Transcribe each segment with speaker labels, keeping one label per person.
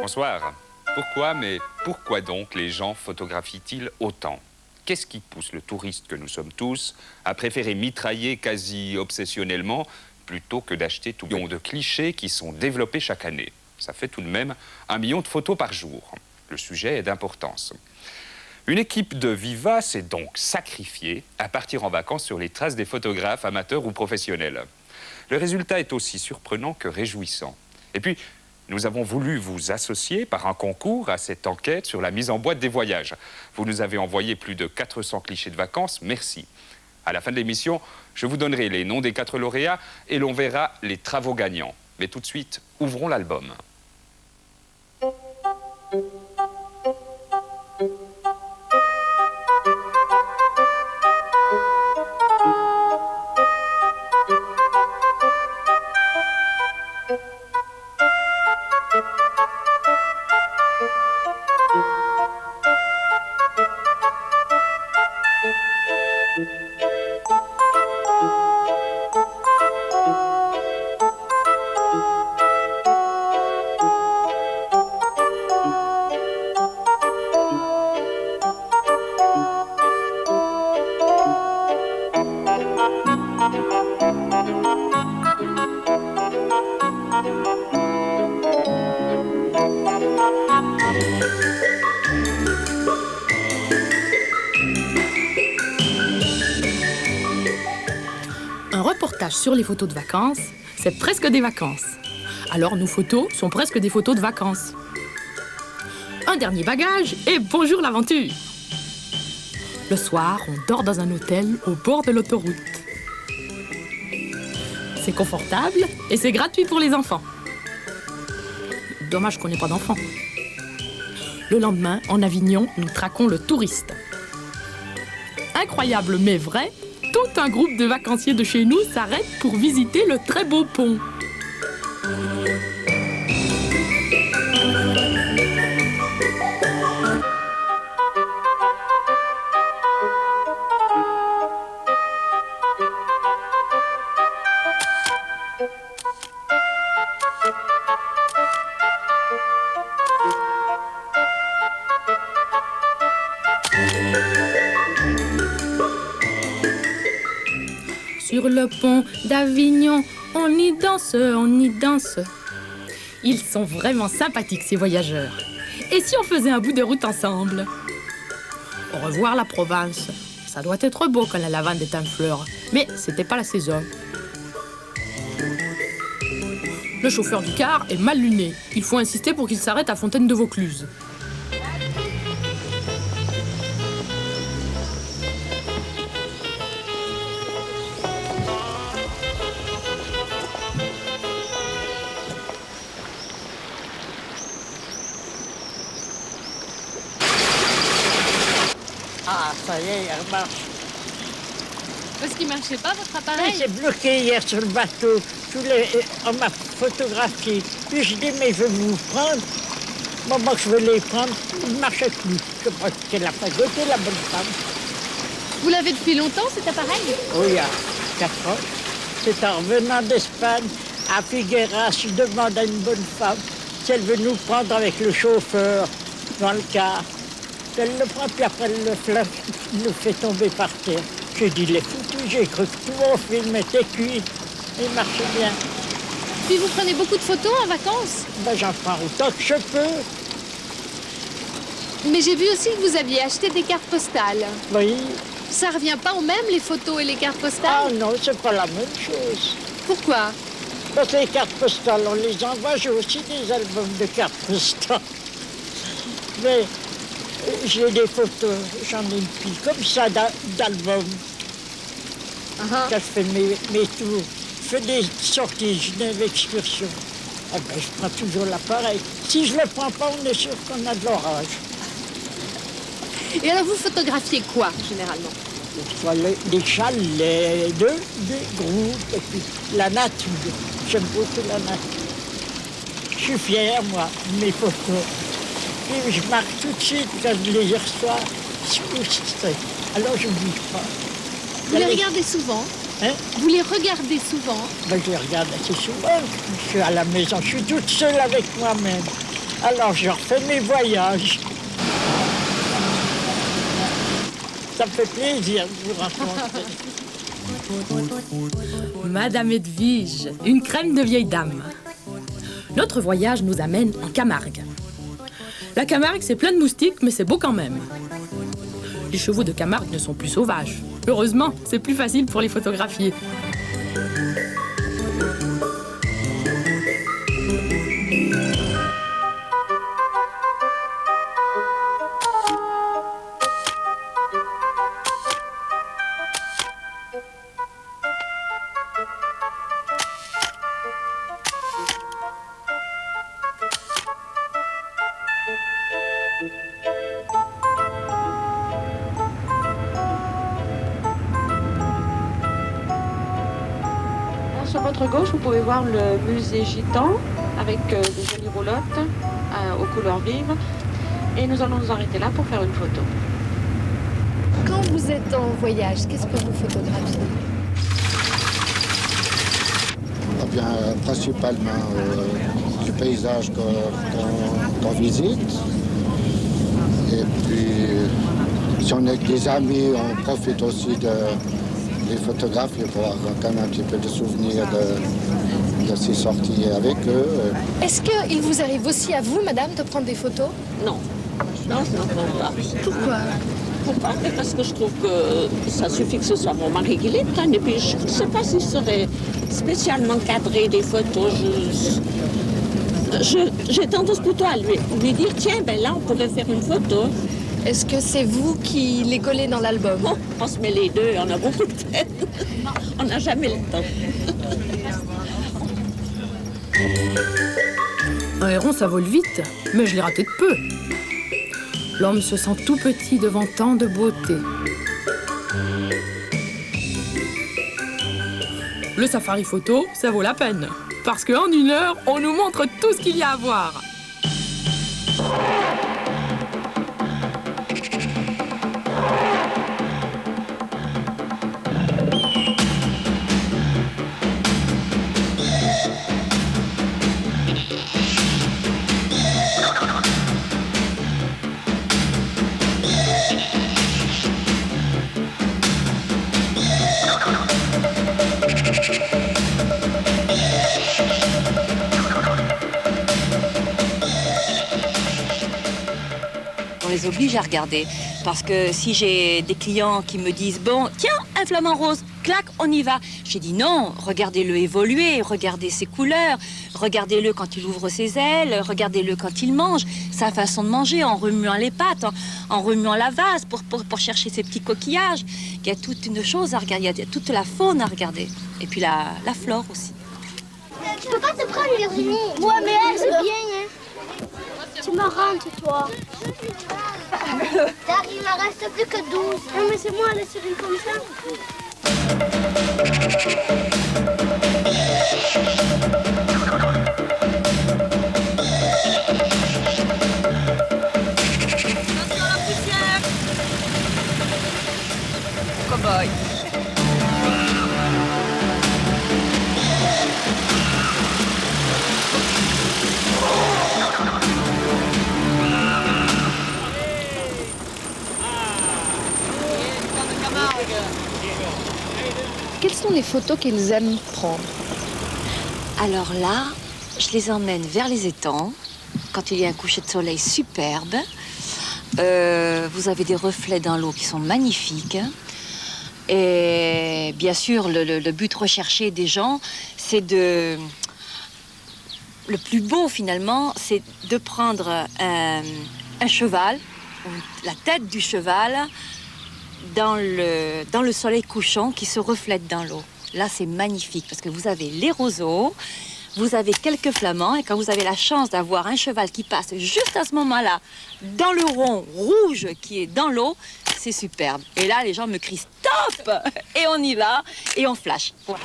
Speaker 1: Bonsoir. Pourquoi donc les gens photographient-ils autant? Qu'est-ce qui pousse le touriste que nous sommes tous à préférer mitrailler quasi obsessionnellement plutôt que d'acheter tout million de clichés qui sont développés chaque année? Ça fait tout de même 1 million de photos par jour. Le sujet est d'importance. Une équipe de Viva s'est donc sacrifiée à partir en vacances sur les traces des photographes amateurs ou professionnels. Le résultat est aussi surprenant que réjouissant. Et puis, nous avons voulu vous associer par un concours à cette enquête sur la mise en boîte des voyages. Vous nous avez envoyé plus de 400 clichés de vacances, merci. À la fin de l'émission, je vous donnerai les noms des 4 lauréats et l'on verra les travaux gagnants. Mais tout de suite, ouvrons l'album.
Speaker 2: Un reportage sur les photos de vacances, c'est presque des vacances. Alors nos photos sont presque des photos de vacances. Un dernier bagage et bonjour l'aventure. Le soir, on dort dans un hôtel au bord de l'autoroute. C'est confortable et c'est gratuit pour les enfants. Dommage qu'on n'ait pas d'enfants. Le lendemain, en Avignon, nous traquons le touriste. Incroyable mais vrai, tout un groupe de vacanciers de chez nous s'arrête pour visiter le très beau pont. Sur le pont d'Avignon, on y danse, on y danse. Ils sont vraiment sympathiques, ces voyageurs. Et si on faisait un bout de route ensemble? Au revoir la province. Ça doit être beau quand la lavande est en fleur. Mais c'était pas la saison. Le chauffeur du car est mal luné. Il faut insister pour qu'il s'arrête à Fontaine de Vaucluse.
Speaker 3: Ah, ça y est, elle marche.
Speaker 4: Parce qu'il ne marchait pas, votre
Speaker 3: Mais
Speaker 4: appareil?
Speaker 3: c'est bloqué hier sur le bateau. On m'a photographié. Puis je dis, mais je vais vous prendre. Bon, moi, je veux les prendre. Il ne marchait plus. Je crois qu'elle n'a pas goûté, la bonne femme.
Speaker 4: Vous l'avez depuis longtemps, cet appareil?
Speaker 3: Oh, il y a 4 ans. C'est en revenant d'Espagne, à Figueras, je demande à une bonne femme si elle veut nous prendre avec le chauffeur dans le car. Elle le prend, puis après, elle le fait tomber par terre. J'ai dit, il est foutu, j'ai cru que tout mon film était cuit. Il marchait bien.
Speaker 4: Puis vous prenez beaucoup de photos en vacances?
Speaker 3: Ben, j'en prends autant que je peux.
Speaker 4: Mais j'ai vu aussi que vous aviez acheté des cartes postales.
Speaker 3: Oui.
Speaker 4: Ça revient pas au même, les photos et les cartes
Speaker 3: Ah
Speaker 4: postales?
Speaker 3: non, c'est pas la même chose.
Speaker 4: Pourquoi?
Speaker 3: Parce que les cartes postales, on les envoie. J'ai aussi des albums de cartes postales. Mais j'ai des photos, j'en ai une pile comme ça d'albums. Quand je fais mes tours, je fais des sorties, je vais d'excursion. Eh ben, je prends toujours l'appareil. Si je ne le prends pas, on est sûr qu'on a de l'orage.
Speaker 4: Et alors vous photographiez quoi, généralement?
Speaker 3: Soit les chalets, des groupes, et puis la nature. J'aime beaucoup la nature. Je suis fier, moi, de mes photos. Et je marque tout de suite quand je les reçois. Alors je ne bouge pas.
Speaker 4: Vous les regardez souvent?
Speaker 3: Hein?
Speaker 4: Vous les regardez souvent?
Speaker 3: Ben, je les regarde assez souvent. Je suis à la maison, je suis toute seule avec moi-même. Alors je refais mes voyages. Ça me fait plaisir de vous raconter.
Speaker 2: Madame Edwige, une crème de vieille dame. Notre voyage nous amène en Camargue. La Camargue, c'est plein de moustiques, mais c'est beau quand même. Les chevaux de Camargue ne sont plus sauvages. Heureusement, c'est plus facile pour les photographier.
Speaker 5: Sur votre gauche, vous pouvez voir le musée gitan avec des jolies roulottes aux couleurs vives. Et nous allons nous arrêter là pour faire une photo.
Speaker 4: Quand vous êtes en voyage, qu'est-ce que vous photographiez?
Speaker 6: Eh bien, principalement du paysage qu'on visite. Et puis, si on est avec des amis, on profite aussi des photographies pour avoir quand même un petit peu de souvenirs de ces sorties avec eux.
Speaker 4: Est-ce qu'il vous arrive aussi à vous, madame, de prendre des photos?
Speaker 7: Non, non, pas.
Speaker 4: Pourquoi?
Speaker 7: Pourquoi? Parce que je trouve que ça suffit que ce soit mon mari qui les prenne. Et puis je ne sais pas s'il serait spécialement cadré des photos. J'ai tendance plutôt à lui dire, tiens, ben là, on pourrait faire une photo.
Speaker 4: Est-ce que c'est vous qui les collez dans l'album?
Speaker 7: Bon, on se met les deux, on a beaucoup de peine. On n'a jamais le temps.
Speaker 2: Un héron, ça vole vite, mais je l'ai raté de peu. L'homme se sent tout petit devant tant de beauté. Le safari photo, ça vaut la peine. Parce qu'en 1 heure, on nous montre tout ce qu'il y a à voir.
Speaker 8: On les oblige à regarder. Parce que si j'ai des clients qui me disent « Bon, tiens, un flamant rose, clac, on y va ». J'ai dit non, regardez-le évoluer, regardez ses couleurs, regardez-le quand il ouvre ses ailes, regardez-le quand il mange, sa façon de manger, en remuant les pattes, en remuant la vase pour chercher ses petits coquillages. Il y a toute une chose à regarder, il y a toute la faune à regarder. Et puis la flore aussi.
Speaker 9: Tu peux pas te prendre, Virginie? Ouais, mais elle, c'est bien, hein. Tu me rentres, toi. Il m'en reste plus que 12. Non, mais c'est moi, la série comme ça.
Speaker 8: Attention la poussière. Cow-boy.
Speaker 4: Quelles sont les photos qu'ils aiment prendre?
Speaker 8: Alors là, je les emmène vers les étangs, quand il y a un coucher de soleil superbe. Vous avez des reflets dans l'eau qui sont magnifiques. Et bien sûr, le but recherché des gens, c'est de... Le plus beau, finalement, c'est de prendre un cheval, la tête du cheval, dans le soleil couchant qui se reflète dans l'eau. Là, c'est magnifique parce que vous avez les roseaux, vous avez quelques flamants et quand vous avez la chance d'avoir un cheval qui passe juste à ce moment-là dans le rond rouge qui est dans l'eau, c'est superbe. Et là, les gens me crient stop et on y va et on flash. Voilà.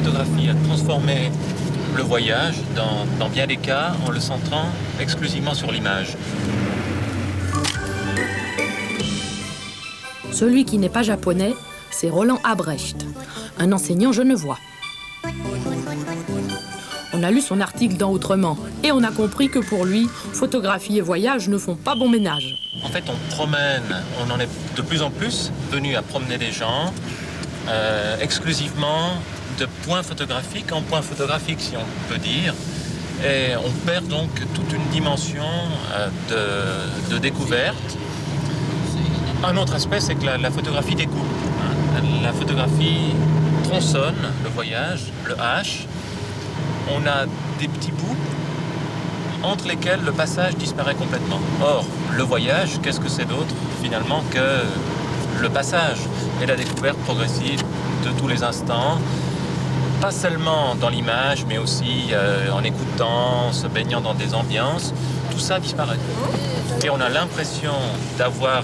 Speaker 10: photographie a transformé le voyage, dans bien des cas, en le centrant exclusivement sur l'image.
Speaker 2: Celui qui n'est pas japonais, c'est Roland Abrecht, un enseignant genevois. On a lu son article dans Autrement et on a compris que pour lui, photographie et voyage ne font pas bon ménage.
Speaker 10: En fait, on en est de plus en plus venu à promener les gens exclusivement de points photographiques en points photographiques, si on peut dire. Et on perd donc toute une dimension de découverte. Un autre aspect, c'est que la photographie découpe. La photographie tronçonne le voyage, le hache. On a des petits bouts entre lesquels le passage disparaît complètement. Or, le voyage, qu'est-ce que c'est d'autre finalement que le passage et la découverte progressive de tous les instants, pas seulement dans l'image, mais aussi en écoutant, en se baignant dans des ambiances, tout ça disparaît. Et on a l'impression d'avoir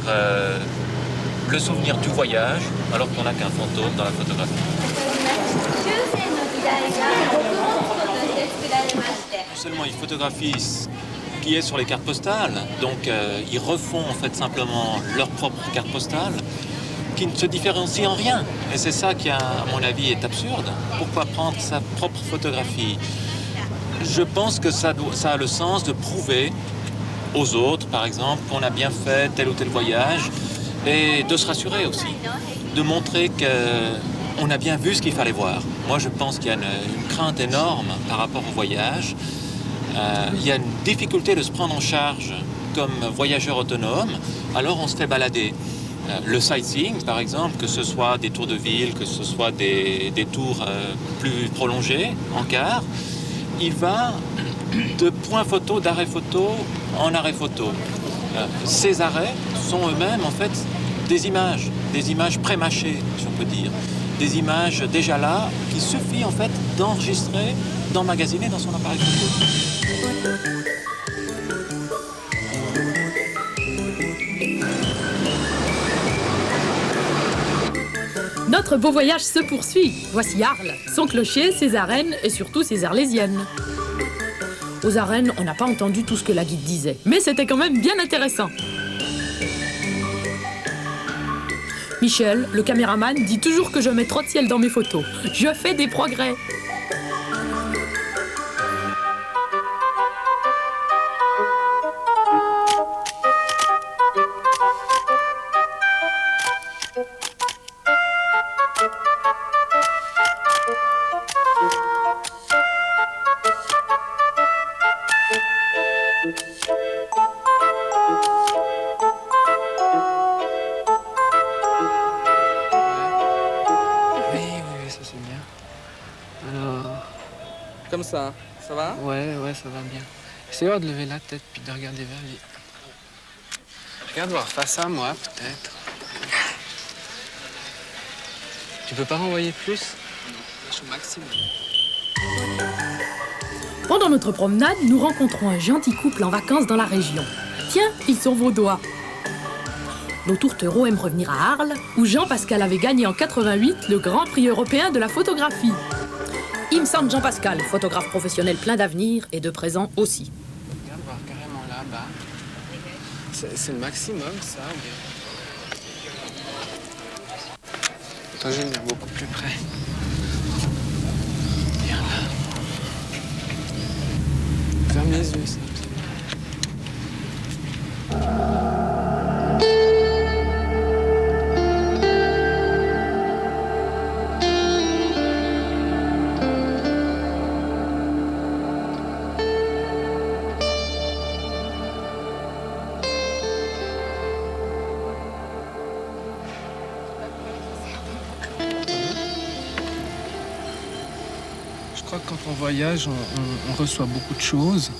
Speaker 10: le souvenir du voyage, alors qu'on n'a qu'un fantôme dans la photographie. Non seulement ils photographient ce qui est sur les cartes postales, donc ils refont en fait simplement leur propre carte postale, qui ne se différencie en rien. Et c'est ça qui, à mon avis, est absurde. Pourquoi prendre sa propre photographie? Je pense que ça a le sens de prouver aux autres, par exemple, qu'on a bien fait tel ou tel voyage, et de se rassurer aussi, de montrer qu'on a bien vu ce qu'il fallait voir. Moi, je pense qu'il y a une crainte énorme par rapport au voyage. Il y a une difficulté de se prendre en charge comme voyageur autonome, alors on se fait balader. Le sightseeing, par exemple, que ce soit des tours de ville, que ce soit des tours plus prolongés, en car, il va de point photo, d'arrêt photo en arrêt photo. Ces arrêts sont eux-mêmes, en fait, des images pré-mâchées, si on peut dire. Des images déjà là, qu'il suffit, en fait, d'enregistrer, d'emmagasiner dans son appareil photo.
Speaker 2: Notre beau voyage se poursuit. Voici Arles, son clocher, ses arènes et surtout ses arlésiennes. Aux arènes, on n'a pas entendu tout ce que la guide disait, mais c'était quand même bien intéressant. Michel, le caméraman, dit toujours que je mets trop de ciel dans mes photos. Je fais des progrès.
Speaker 11: Comme ça, ça va?
Speaker 12: Ouais, ça va bien. Essayez de lever la tête puis de regarder vers lui. Regarde voir face à moi, peut-être. Tu peux pas renvoyer plus? Non, je suis au maximum.
Speaker 2: Pendant notre promenade, nous rencontrons un gentil couple en vacances dans la région. Tiens, ils sont vaudois. Nos tourtereaux aiment revenir à Arles, où Jean-Pascal avait gagné en 88 le Grand Prix européen de la photographie. Il me semble Jean-Pascal, photographe professionnel plein d'avenir et de présent aussi.
Speaker 12: Regarde voir carrément là-bas. C'est le maximum, ça. Toi, je vais venir beaucoup plus près. Viens là. Ferme les yeux, ça. Je crois que quand on voyage, on reçoit beaucoup de choses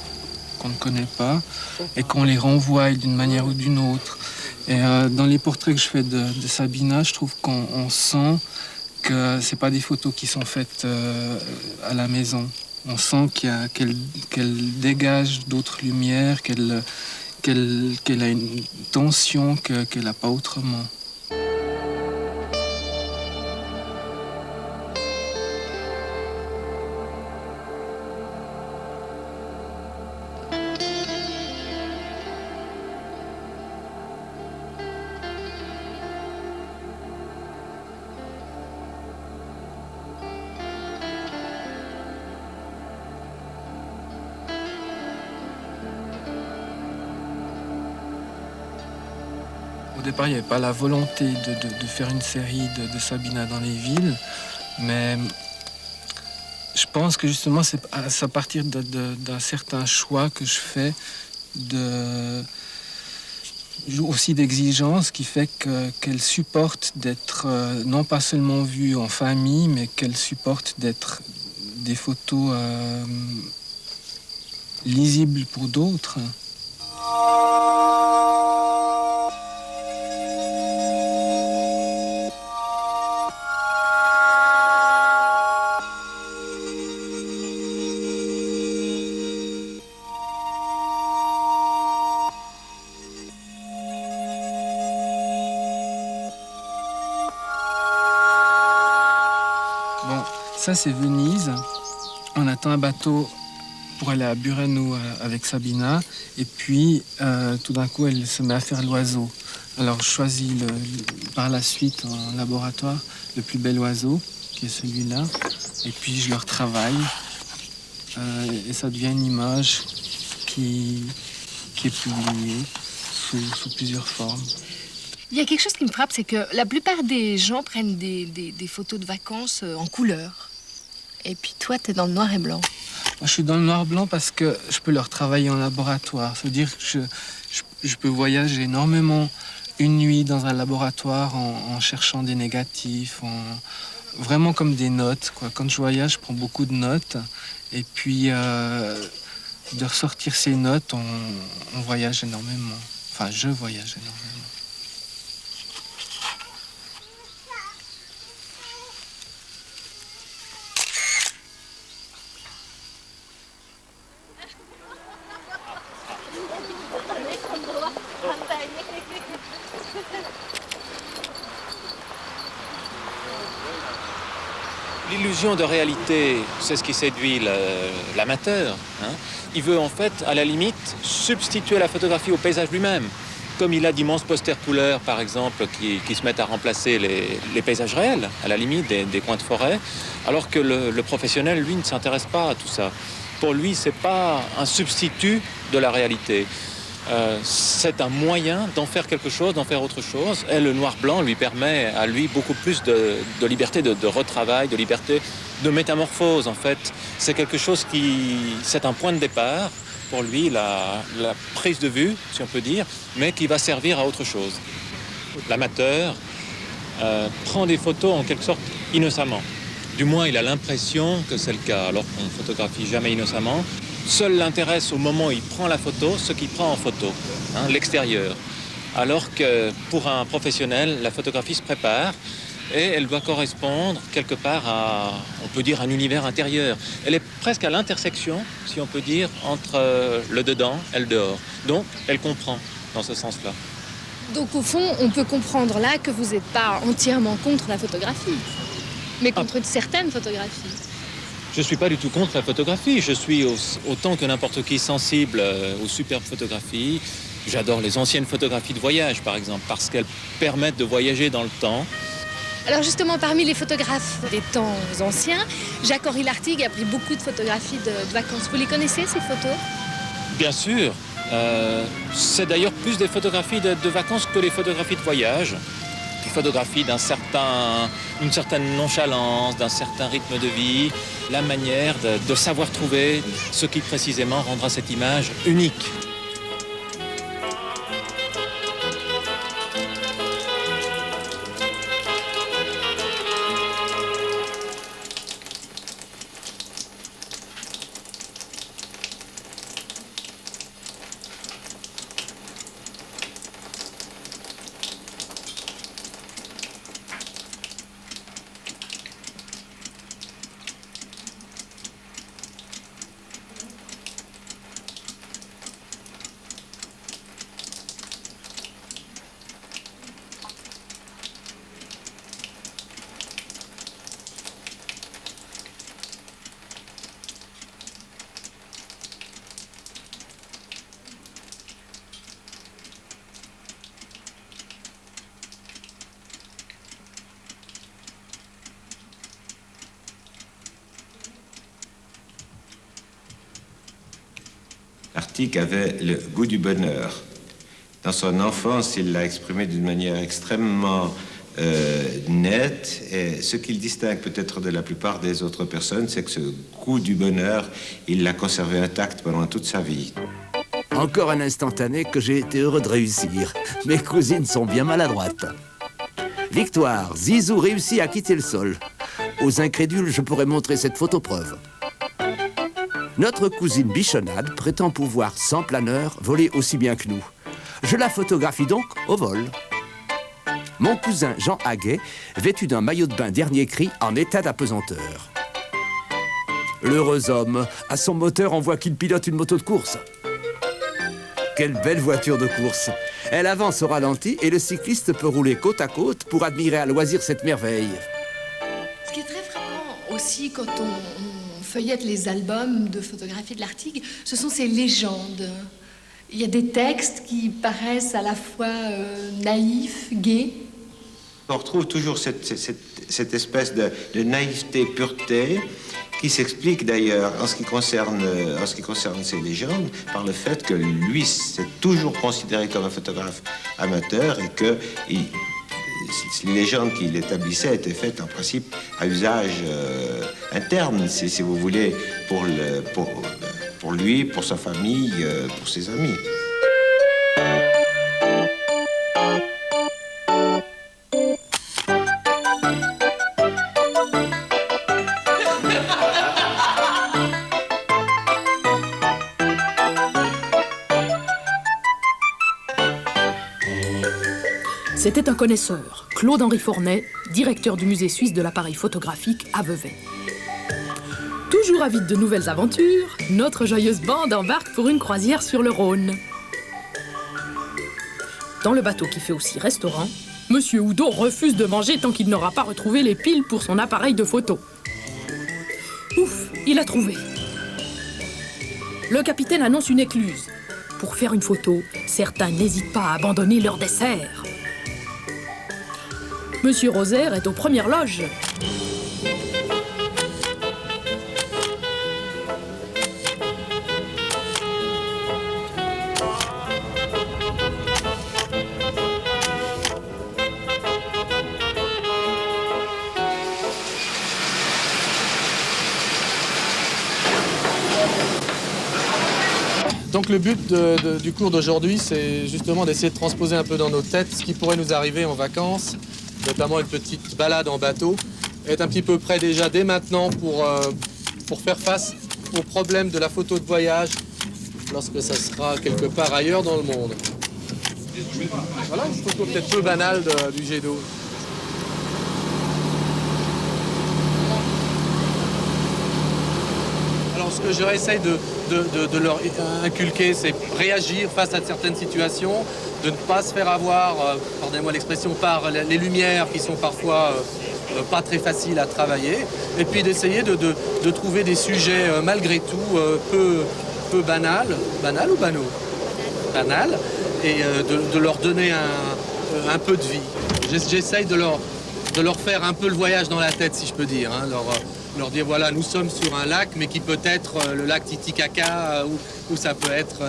Speaker 12: qu'on ne connaît pas et qu'on les renvoie d'une manière ou d'une autre. Et dans les portraits que je fais de Sabina, je trouve qu'on sent que c'est pas des photos qui sont faites à la maison. On sent qu'elle dégage d'autres lumières, qu'elle a une tension qu'elle n'a pas autrement. Au départ, il n'y avait pas la volonté de faire une série de Sabina dans les villes, mais je pense que justement, c'est à partir d'un certain choix que je fais, aussi d'exigence, qui fait qu'elle supporte d'être non pas seulement vue en famille, mais qu'elle supporte d'être des photos lisibles pour d'autres. Bon, ça c'est Venise. On attend un bateau pour aller à Burano avec Sabina. Et puis, tout d'un coup, elle se met à faire l'oiseau. Alors, je choisis par la suite en laboratoire le plus bel oiseau, qui est celui-là. Et puis, je le retravaille. Et ça devient une image qui est publiée sous plusieurs formes.
Speaker 4: Il y a quelque chose qui me frappe, c'est que la plupart des gens prennent des photos de vacances en couleur. Et puis toi, t'es dans le noir et blanc.
Speaker 12: Moi, je suis dans le noir-blanc parce que je peux le retravailler en laboratoire. Ça veut dire que je peux voyager énormément une nuit dans un laboratoire en cherchant des négatifs, vraiment comme des notes, quoi. Quand je voyage, je prends beaucoup de notes. Et puis, de ressortir ces notes, on voyage énormément. Enfin, je voyage énormément.
Speaker 10: L'illusion de réalité, c'est ce qui séduit l'amateur. Hein. Il veut en fait, à la limite, substituer la photographie au paysage lui-même. Comme il a d'immenses posters couleurs, par exemple, qui se mettent à remplacer les paysages réels, à la limite, des coins de forêt, alors que le professionnel, lui, ne s'intéresse pas à tout ça. Pour lui, c'est pas un substitut de la réalité. C'est un moyen d'en faire quelque chose, d'en faire autre chose. Et le noir-blanc lui permet à lui beaucoup plus de liberté de retravail, de liberté de métamorphose, en fait. C'est quelque chose c'est un point de départ pour lui, la prise de vue, si on peut dire, mais qui va servir à autre chose. L'amateur prend des photos en quelque sorte innocemment. Du moins, il a l'impression que c'est le cas, alors qu'on ne photographie jamais innocemment. Seul l'intéresse au moment où il prend la photo, ce qu'il prend en photo, hein, l'extérieur. Alors que pour un professionnel, la photographie se prépare et elle doit correspondre quelque part à, on peut dire, un univers intérieur. Elle est presque à l'intersection, si on peut dire, entre le dedans et le dehors. Donc, elle comprend dans ce sens-là.
Speaker 4: Donc au fond, on peut comprendre là que vous n'êtes pas entièrement contre la photographie, mais contre une certaine photographie.
Speaker 10: Je ne suis pas du tout contre la photographie. Je suis autant que n'importe qui sensible aux superbes photographies. J'adore les anciennes photographies de voyage, par exemple, parce qu'elles permettent de voyager dans le temps.
Speaker 4: Alors justement, parmi les photographes des temps anciens, Jacques-Henri Lartigue a pris beaucoup de photographies de vacances. Vous les connaissez, ces photos?
Speaker 10: Bien sûr. C'est d'ailleurs plus des photographies de vacances que les photographies de voyage. Des photographies d'une certaine nonchalance, d'un certain rythme de vie, la manière de savoir trouver ce qui précisément rendra cette image unique.
Speaker 13: Lartigue avait le goût du bonheur. Dans son enfance, il l'a exprimé d'une manière extrêmement nette. Et ce qu'il distingue peut-être de la plupart des autres personnes, c'est que ce goût du bonheur, il l'a conservé intact pendant toute sa vie.
Speaker 14: Encore un instantané que j'ai été heureux de réussir. Mes cousines sont bien maladroites. Victoire, Zizou réussit à quitter le sol. Aux incrédules, je pourrais montrer cette photo preuve. Notre cousine Bichonnade prétend pouvoir, sans planeur, voler aussi bien que nous. Je la photographie donc au vol. Mon cousin Jean Haguet, vêtu d'un maillot de bain dernier cri, en état d'apesanteur. L'heureux homme, à son moteur, on voit qu'il pilote une moto de course. Quelle belle voiture de course! Elle avance au ralenti et le cycliste peut rouler côte à côte pour admirer à loisir cette merveille.
Speaker 4: Ce qui est très frappant aussi quand on feuillette les albums de photographie de l'Artigue, ce sont ces légendes. Il y a des textes qui paraissent à la fois naïfs, gais.
Speaker 13: On retrouve toujours cette espèce de naïveté, pureté, qui s'explique d'ailleurs en ce qui concerne ces légendes par le fait que lui s'est toujours considéré comme un photographe amateur et que les légendes qu'il établissait étaient faites en principe à usage interne, si vous voulez, pour lui, pour sa famille, pour ses amis.
Speaker 2: C'était un connaisseur, Claude-Henri Fornet, directeur du musée suisse de l'appareil photographique à Vevey. Toujours avide de nouvelles aventures, notre joyeuse bande embarque pour une croisière sur le Rhône. Dans le bateau qui fait aussi restaurant, Monsieur Oudot refuse de manger tant qu'il n'aura pas retrouvé les piles pour son appareil de photo. Ouf, il a trouvé. Le capitaine annonce une écluse. Pour faire une photo, certains n'hésitent pas à abandonner leur dessert. Monsieur Rosaire est aux premières loges.
Speaker 12: Donc le but du cours d'aujourd'hui, c'est justement d'essayer de transposer un peu dans nos têtes ce qui pourrait nous arriver en vacances, notamment une petite balade en bateau, être un petit peu prêt déjà dès maintenant pour faire face aux problèmes de la photo de voyage lorsque ça sera quelque part ailleurs dans le monde. Voilà une photo peut-être peu banale du jet d'eau. Alors ce que je réessaye de leur inculquer, c'est réagir face à certaines situations, de ne pas se faire avoir, pardonnez-moi l'expression, par les lumières qui sont parfois pas très faciles à travailler, et puis d'essayer de trouver des sujets malgré tout peu banals, banals ou banaux? Banals, et de leur donner un peu de vie. J'essaye de leur faire un peu le voyage dans la tête, si je peux dire, hein, leur dire voilà, nous sommes sur un lac, mais qui peut être le lac Titicaca ou ça peut être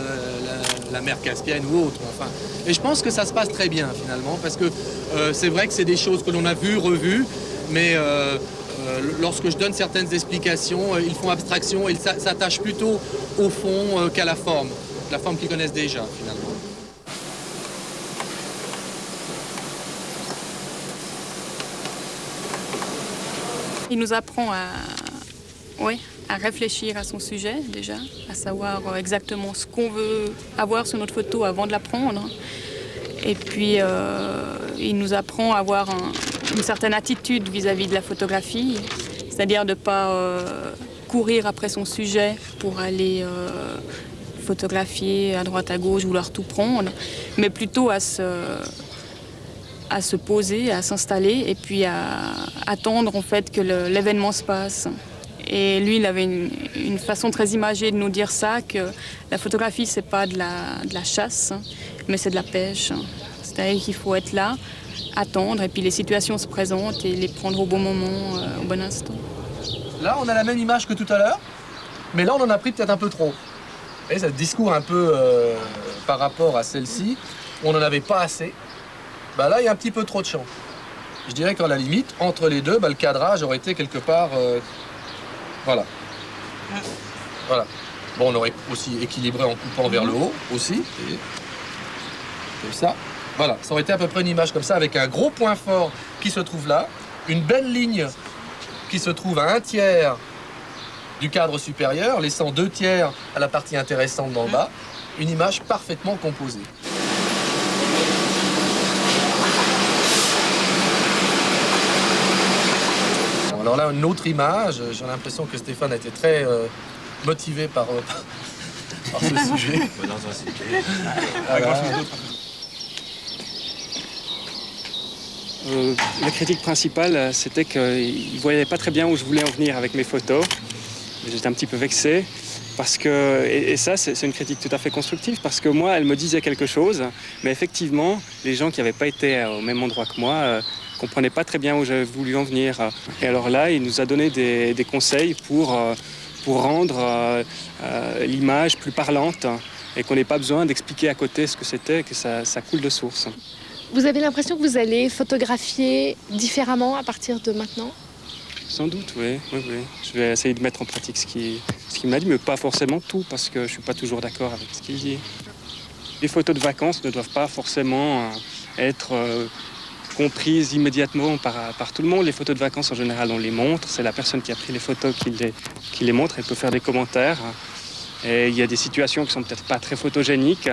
Speaker 12: la mer Caspienne ou autre. Enfin. Et je pense que ça se passe très bien finalement, parce que c'est vrai que c'est des choses que l'on a vues, revues, mais lorsque je donne certaines explications, ils font abstraction et ils s'attachent plutôt au fond qu'à la forme qu'ils connaissent déjà finalement.
Speaker 15: Il nous apprend à réfléchir à son sujet déjà, à savoir exactement ce qu'on veut avoir sur notre photo avant de la prendre. Et puis il nous apprend à avoir une certaine attitude vis-à-vis de la photographie, c'est-à-dire de ne pas courir après son sujet pour aller photographier à droite à gauche, vouloir tout prendre, mais plutôt à se poser, à s'installer et puis à attendre en fait que l'événement se passe. Et lui, il avait une façon très imagée de nous dire ça, que la photographie, c'est pas de la chasse, mais c'est de la pêche. C'est-à-dire qu'il faut être là, attendre, et puis les situations se présentent et les prendre au bon moment, au bon instant.
Speaker 12: Là, on a la même image que tout à l'heure, mais là, on en a pris peut-être un peu trop. Et ce discours un peu par rapport à celle-ci,
Speaker 11: où on n'en avait pas assez, bah là, il y a un petit peu trop de champ. Je dirais qu'à la limite, entre les deux, bah, le cadrage aurait été quelque part... voilà. Voilà. Bon, on aurait aussi équilibré en coupant vers le haut, aussi. Et comme ça. Voilà, ça aurait été à peu près une image comme ça, avec un gros point fort qui se trouve là, une belle ligne qui se trouve à 1/3 du cadre supérieur, laissant 2/3 à la partie intéressante dans le bas. Une image parfaitement composée. Bon, alors là, une autre image. J'ai l'impression que Stéphane a été très motivé par ce sujet.
Speaker 16: La critique principale, c'était qu'il ne voyait pas très bien où je voulais en venir avec mes photos. J'étais un petit peu vexé. Parce que, et ça, c'est une critique tout à fait constructive, parce que moi, elle me disait quelque chose, mais effectivement, les gens qui n'avaient pas été au même endroit que moi ne comprenaient pas très bien où j'avais voulu en venir. Et alors là, il nous a donné des conseils pour rendre l'image plus parlante et qu'on n'ait pas besoin d'expliquer à côté ce que c'était, que ça coule de source.
Speaker 4: Vous avez l'impression que vous allez photographier différemment à partir de maintenant?
Speaker 16: Sans doute, oui. Je vais essayer de mettre en pratique ce qu'il m'a dit, mais pas forcément tout, parce que je ne suis pas toujours d'accord avec ce qu'il dit. Les photos de vacances ne doivent pas forcément être comprises immédiatement par tout le monde. Les photos de vacances, en général, on les montre. C'est la personne qui a pris les photos qui les montre. Elle peut faire des commentaires. Et il y a des situations qui sont peut-être pas très photogéniques,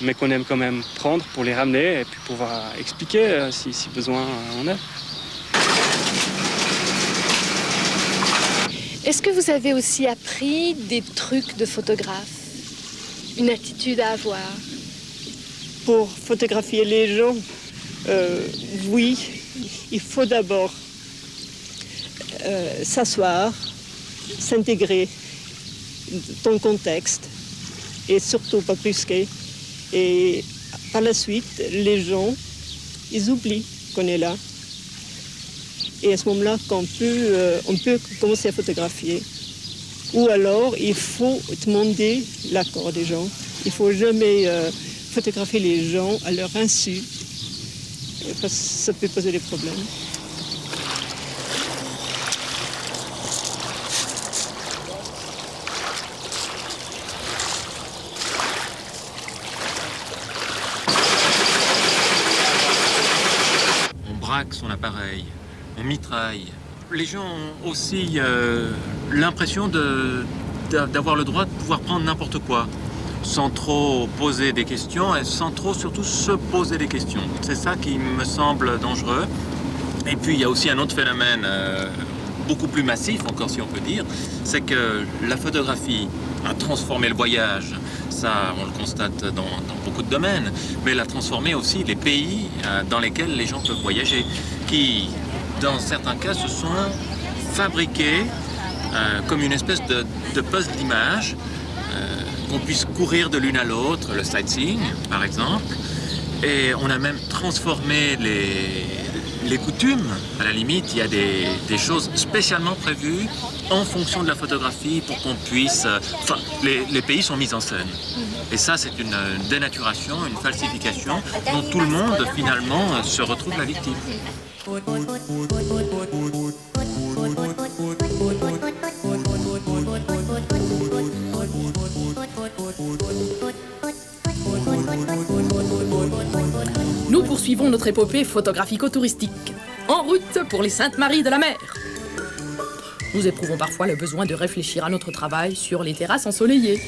Speaker 16: mais qu'on aime quand même prendre pour les ramener et puis pouvoir expliquer si besoin en est.
Speaker 4: Est-ce que vous avez aussi appris des trucs de photographe? Une attitude à avoir?
Speaker 17: Pour photographier les gens, oui, il faut d'abord s'asseoir, s'intégrer dans le contexte et surtout pas brusquer. Et par la suite, les gens, ils oublient qu'on est là. Et à ce moment-là, on peut commencer à photographier. Ou alors, il faut demander l'accord des gens. Il ne faut jamais photographier les gens à leur insu, parce que ça peut poser des problèmes.
Speaker 10: On braque son appareil. On mitraille. Les gens ont aussi l'impression d'avoir le droit de pouvoir prendre n'importe quoi, sans trop poser des questions et sans trop surtout se poser des questions. C'est ça qui me semble dangereux. Et puis il y a aussi un autre phénomène beaucoup plus massif, encore si on peut dire, c'est que la photographie a transformé le voyage. Ça, on le constate dans beaucoup de domaines, mais elle a transformé aussi les pays dans lesquels les gens peuvent voyager, qui dans certains cas, se sont fabriqués comme une espèce de poste d'image, qu'on puisse courir de l'une à l'autre, le sightseeing par exemple. Et on a même transformé les coutumes. À la limite, il y a des choses spécialement prévues en fonction de la photographie pour qu'on puisse... Enfin, les pays sont mis en scène. Et ça, c'est une dénaturation, une falsification dont tout le monde, finalement, se retrouve la victime.
Speaker 2: Nous poursuivons notre épopée photographico-touristique. En route pour les Saintes Maries de la Mer. Nous éprouvons parfois le besoin de réfléchir à notre travail sur les terrasses ensoleillées.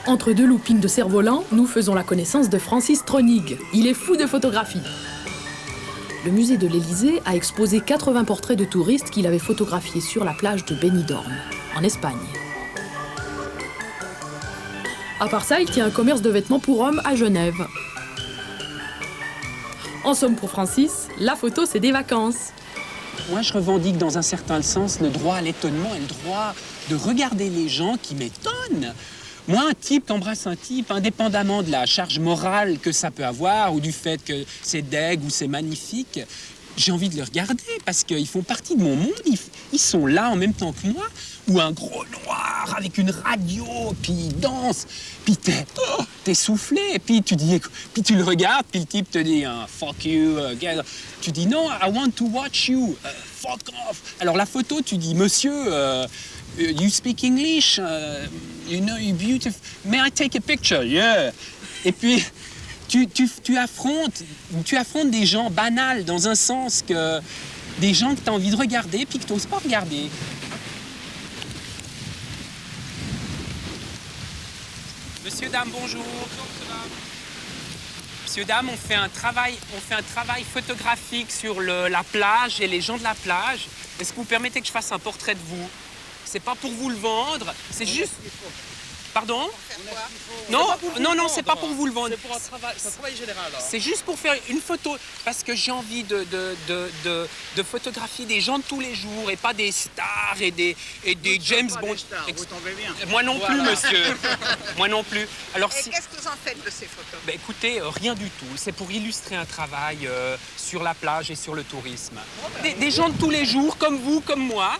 Speaker 2: Entre deux loopings de cerfs-volants, nous faisons la connaissance de Francis Tronig. Il est fou de photographie. Le musée de l'Élysée a exposé 80 portraits de touristes qu'il avait photographiés sur la plage de Benidorm, en Espagne. À part ça, il tient un commerce de vêtements pour hommes à Genève. En somme, pour Francis, la photo, c'est des vacances.
Speaker 18: Moi, je revendique dans un certain sens le droit à l'étonnement et le droit de regarder les gens qui m'étonnent. Moi, un type qui embrasse un type, indépendamment de la charge morale que ça peut avoir ou du fait que c'est deg ou c'est magnifique, j'ai envie de les regarder parce qu'ils font partie de mon monde, ils sont là en même temps que moi. Ou un gros noir avec une radio, puis il danse, puis t'es soufflé, et puis tu dis, puis tu le regardes, puis le type te dit fuck you, tu dis non, I want to watch you, fuck off. Alors la photo, tu dis monsieur, you speak English, you know you're beautiful, may I take a picture? Yeah. Et puis tu affrontes des gens banals dans un sens que des gens que tu as envie de regarder, puis que tu n'oses pas regarder. Monsieur, dame, bonjour. Monsieur, dame, on fait un travail photographique sur la plage et les gens de la plage. Est-ce que vous permettez que je fasse un portrait de vous? C'est pas pour vous le vendre, c'est juste... Pardon? Non, c'est pas pour vous le vendre.
Speaker 11: C'est pour un travail général.
Speaker 18: C'est juste pour faire une photo, parce que j'ai envie de photographier des gens de tous les jours et pas des stars et des James Bond.
Speaker 19: Vous tombez bien.
Speaker 18: Moi non plus, monsieur. Moi non plus. Alors,
Speaker 19: et qu'est-ce que vous en faites de ces photos?
Speaker 18: Ben, écoutez, rien du tout. C'est pour illustrer un travail sur la plage et sur le tourisme. Des gens de tous les jours, comme vous, comme moi.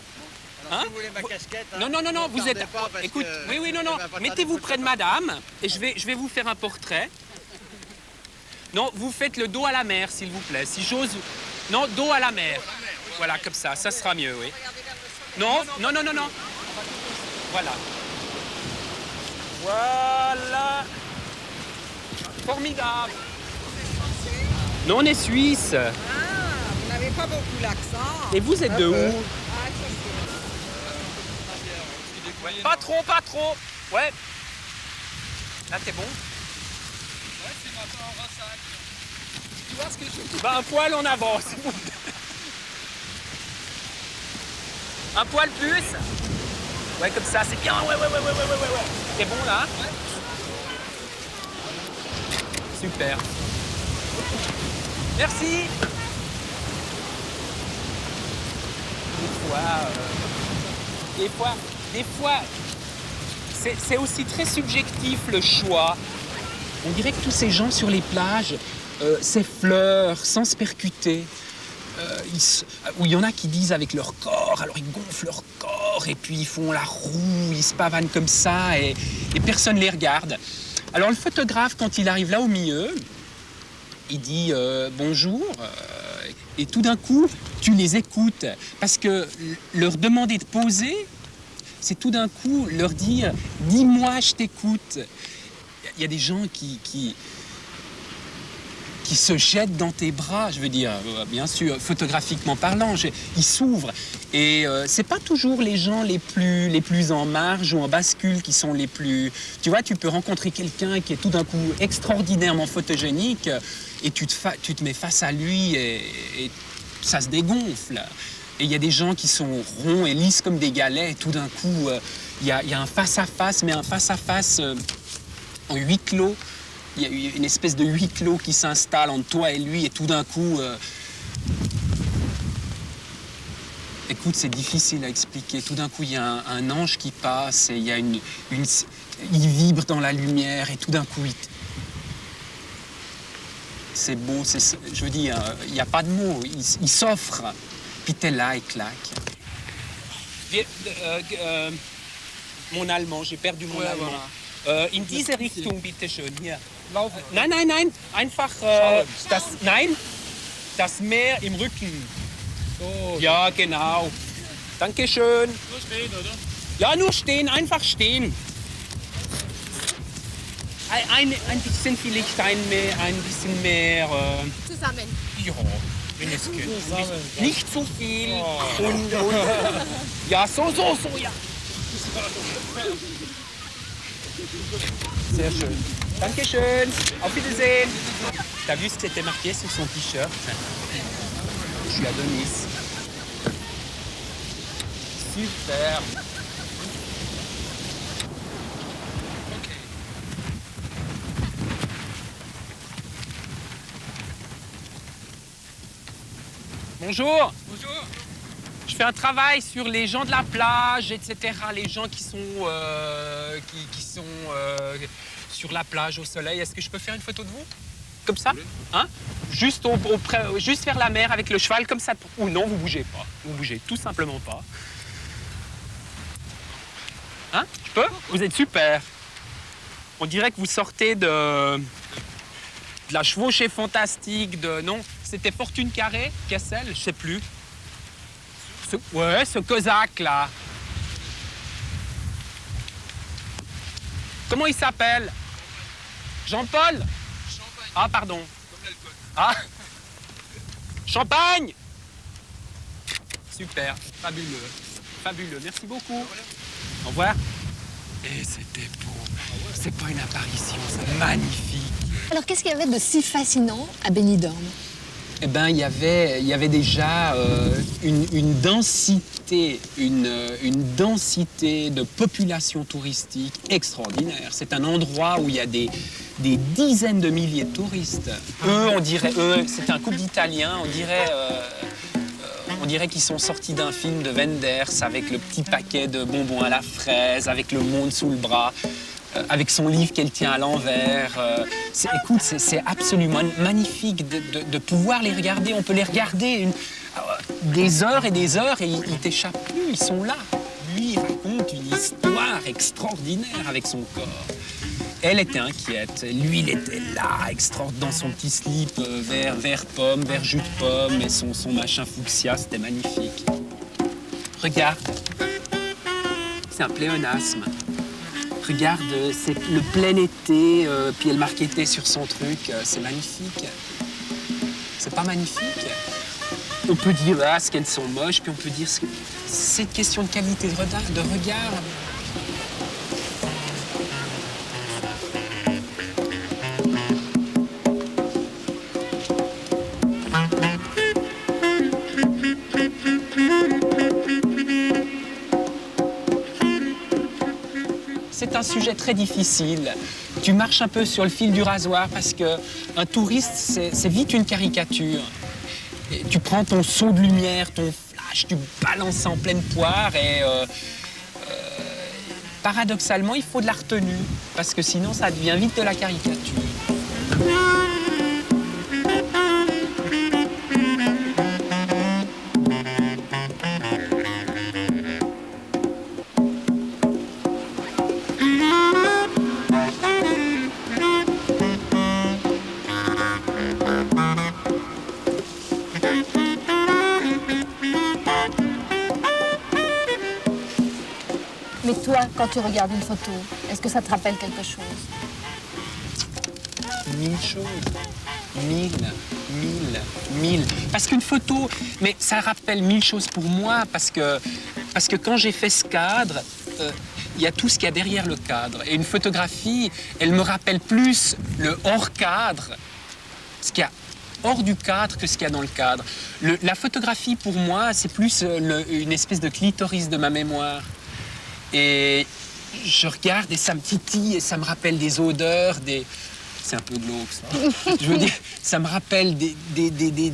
Speaker 19: Hein? Si vous voulez ma casquette, hein,
Speaker 18: non, vous êtes... Écoute, oui, non. Mettez-vous près de madame et je vais vous faire un portrait. Non, vous faites le dos à la mer, s'il vous plaît. Si j'ose... Non, dos à la mer. Voilà, comme ça sera mieux, oui. Non. Voilà. Voilà. Formidable. Non, on est suisse.
Speaker 19: Ah, vous n'avez pas beaucoup l'accent.
Speaker 18: Et vous êtes de où?
Speaker 19: Ouais.
Speaker 18: Pas trop. Ouais. Là, t'es bon?
Speaker 11: Ouais, c'est maintenant en ressac. Tu vois ce que je veux?
Speaker 18: Bah, un poil en avant, c'est bon. Un poil plus? Ouais, comme ça, c'est bien. Ouais. T'es bon, là? Ouais. Super. Merci. Des fois, c'est aussi très subjectif le choix. On dirait que tous ces gens sur les plages s'effleurent sans se percuter. Ou il y en a qui disent avec leur corps, alors ils gonflent leur corps et puis ils font la roue, ils se pavanent comme ça et personne ne les regarde. Alors le photographe, quand il arrive là au milieu, il dit bonjour et tout d'un coup, tu les écoutes parce que leur demander de poser, c'est tout d'un coup leur dire « dis-moi, je t'écoute ». Il y a des gens qui se jettent dans tes bras, je veux dire, bien sûr, photographiquement parlant, ils s'ouvrent. Et c'est pas toujours les gens les plus en marge ou en bascule qui sont les plus... Tu vois, tu peux rencontrer quelqu'un qui est tout d'un coup extraordinairement photogénique et tu te mets face à lui et ça se dégonfle. Et il y a des gens qui sont ronds et lisses comme des galets. Et tout d'un coup, il y a un face-à-face, mais un face-à-face en huis clos. Il y a une espèce de huis clos qui s'installe entre toi et lui. Et tout d'un coup... Écoute, c'est difficile à expliquer. Tout d'un coup, il y a un ange qui passe et il y a il vibre dans la lumière. Et tout d'un coup, c'est beau. Je veux dire, il n'y a pas de mots. Il s'offre. Puis t'es là et claque. Mon allemand, j'ai perdu mon allemand. Voilà. In diese Richtung, bitte schön, hier. Nein, einfach das Meer im Rücken. So. Ja, genau. Dankeschön. Nur stehen, oder? Ja, nur stehen, einfach stehen. Ein bisschen vielleicht ein bisschen mehr.
Speaker 9: Zusammen.
Speaker 18: Ja. Wenn es geht. Nicht zu viel. Und ja, so, ja. Sehr schön. Dankeschön. Auf Wiedersehen. T'as vu ce qui était marqué sur son t-shirt? Je suis Adonis. Super. Bonjour.
Speaker 11: Bonjour.
Speaker 18: je fais un travail sur les gens de la plage, etc. Les gens qui sont, sur la plage au soleil. Est-ce que je peux faire une photo de vous? Comme ça, hein? Juste vers la mer avec le cheval, comme ça. Ou non, vous bougez pas. Vous bougez tout simplement pas. Hein? Je peux? Vous êtes super. On dirait que vous sortez de la chevauchée fantastique, non, c'était Fortune Carré, Cassel, je sais plus. Ce cosaque là. Comment il s'appelle? Jean-Paul? Ah, pardon. Ah, Champagne! Super, fabuleux, fabuleux. Merci beaucoup. Au revoir. Et c'était beau. C'est pas une apparition, c'est magnifique.
Speaker 4: Alors, qu'est-ce qu'il y avait de si fascinant à Benidorm?
Speaker 18: Eh ben, il y avait déjà une densité de population touristique extraordinaire. C'est un endroit où il y a des dizaines de milliers de touristes. C'est un couple d'Italiens, on dirait qu'ils sont sortis d'un film de Wenders avec le petit paquet de bonbons à la fraise, avec le monde sous le bras, avec son livre qu'elle tient à l'envers. Écoute, c'est absolument magnifique de pouvoir les regarder. On peut les regarder des heures et ils t'échappent plus, ils sont là. Lui, il raconte une histoire extraordinaire avec son corps. Elle était inquiète, lui il était là, dans son petit slip vert pomme, vert jus de pomme et son machin fuchsia, c'était magnifique. Regarde, c'est un pléonasme. Regarde, c'est le plein été, puis elle marquait sur son truc, c'est magnifique. C'est pas magnifique? On peut dire qu'elles sont moches, puis on peut dire c'est une question de qualité de regard. C'est un sujet très difficile. Tu marches un peu sur le fil du rasoir parce qu'un touriste, c'est vite une caricature. Et tu prends ton seau de lumière, ton flash, tu balances ça en pleine poire et paradoxalement, il faut de la retenue parce que sinon, ça devient vite de la caricature.
Speaker 4: Mais toi, quand tu regardes une photo, est-ce que ça te rappelle quelque chose?
Speaker 18: 1000 choses. 1000. Parce qu'une photo, mais ça rappelle 1000 choses pour moi, parce que quand j'ai fait ce cadre, il y a tout ce qu'il y a derrière le cadre. Et une photographie, elle me rappelle plus le hors-cadre, ce qu'il y a hors du cadre que ce qu'il y a dans le cadre. La photographie, pour moi, c'est plus une espèce de clitoris de ma mémoire. Et je regarde et ça me titille et ça me rappelle des odeurs, c'est un peu glauque, ça. Je veux dire, ça me rappelle des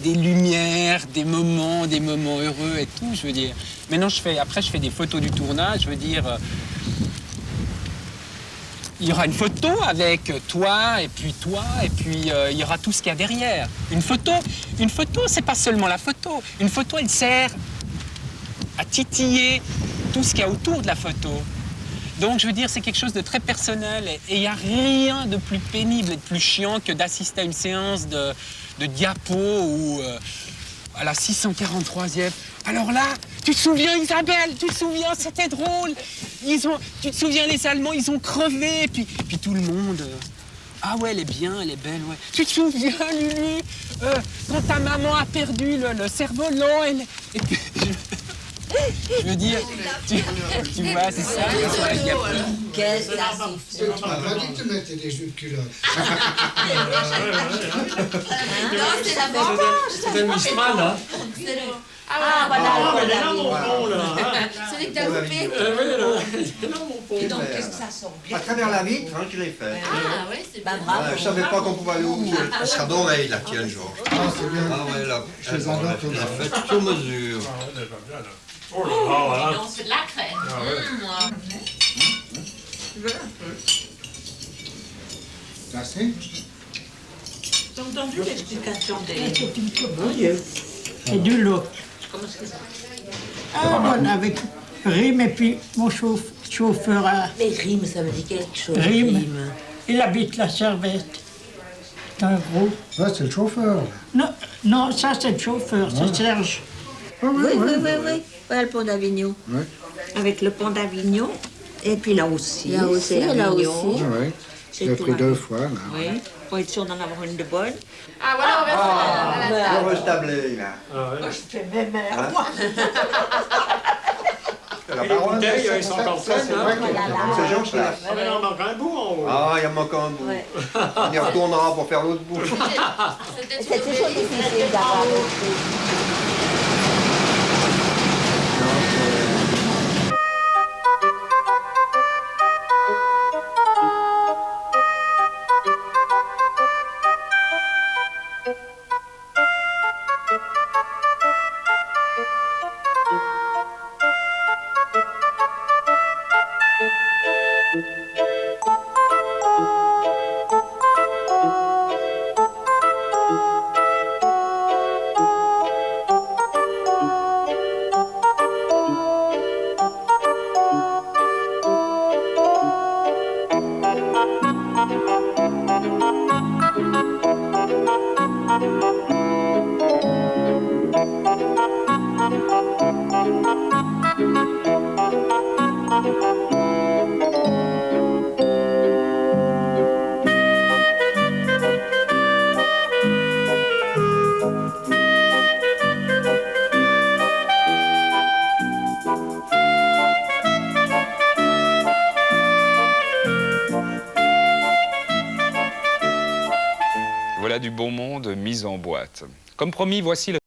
Speaker 18: lumières, des moments heureux et tout, je veux dire. Maintenant, après, je fais des photos du tournage, je veux dire... il y aura une photo avec toi, et puis il y aura tout ce qu'il y a derrière. Une photo, c'est pas seulement la photo. Une photo, elle sert à titiller tout ce qu'il y a autour de la photo. Donc, je veux dire, c'est quelque chose de très personnel. Et il n'y a rien de plus pénible et de plus chiant que d'assister à une séance de diapo ou à la 643e. Alors là, tu te souviens, Isabelle, tu te souviens, c'était drôle. Tu te souviens, les Allemands, ils ont crevé. Puis tout le monde... ah ouais, elle est bien, elle est belle, ouais. Tu te souviens, Lulu, quand ta maman a perdu le cerf-volant, et puis... Je veux dire, tu vois, c'est ça.
Speaker 9: Qu'est-ce que
Speaker 6: Tu m'as dit que tu mettais des jupes culottes.
Speaker 9: Non, c'est la vengeance.
Speaker 20: C'est le Mistral, là.
Speaker 9: Ah, voilà.
Speaker 20: Elle est là, mon pont, là.
Speaker 9: Celui que t'as coupé.
Speaker 20: Oui, là. Mon pont.
Speaker 9: Et donc, qu'est-ce que ça sent bien?
Speaker 21: À travers la vitre, je l'ai fait.
Speaker 9: Ah, oui, c'est bien. Bravo.
Speaker 21: Je savais pas qu'on pouvait aller où. Elle sera dorée, la tienne, Georges.
Speaker 6: Ah, c'est bien.
Speaker 21: Ah ouais, là.
Speaker 6: Je les en donne
Speaker 21: Elle a fait sur mesure.
Speaker 20: Ah, on est pas bien, là. Oh là là, voilà.
Speaker 1: Non, c'est de la crème.
Speaker 20: Ah ouais.
Speaker 6: C'est assez?
Speaker 1: T'as entendu l'explication des...
Speaker 3: C'est une cobaye et du lot. Ah, voilà, avec Rime et puis mon chauffeur à...
Speaker 1: Mais Rime, ça me dit quelque chose.
Speaker 3: Rime. Il habite la Servette. C'est un gros.
Speaker 6: Ouais, c'est le chauffeur.
Speaker 3: Non, non, ça c'est le chauffeur, c'est Serge.
Speaker 1: Oui. Ouais, le pont d'Avignon.
Speaker 6: Ouais.
Speaker 1: Avec le pont d'Avignon. Et puis là aussi.
Speaker 6: Là aussi,
Speaker 1: c'est
Speaker 6: là
Speaker 1: l'Avignon.
Speaker 6: aussi. Ouais.
Speaker 1: C'est
Speaker 6: J'ai
Speaker 1: tout
Speaker 6: pris
Speaker 1: là.
Speaker 6: 2 fois, là.
Speaker 1: Oui, pour être sûr d'en avoir une de bonne.
Speaker 4: Ah, voilà, on reste à la table.
Speaker 21: Heureuse tablée, là.
Speaker 1: Moi, je fais même
Speaker 21: Hein?
Speaker 1: moi.
Speaker 21: La
Speaker 20: Les
Speaker 21: baronne,
Speaker 20: bouteilles,
Speaker 21: ça,
Speaker 20: elles sont
Speaker 21: ça,
Speaker 20: encore
Speaker 21: ça,
Speaker 20: pleines.
Speaker 21: c'est vrai que c'est Jean Place.
Speaker 20: Ah, mais il en manque un bout en haut.
Speaker 21: Ah, il en manque un bout.
Speaker 1: Ouais.
Speaker 21: On y retournera pour faire l'autre bout.
Speaker 1: C'est toujours difficile d'avoir
Speaker 22: Voilà du beau monde mis en boîte. Comme promis, voici le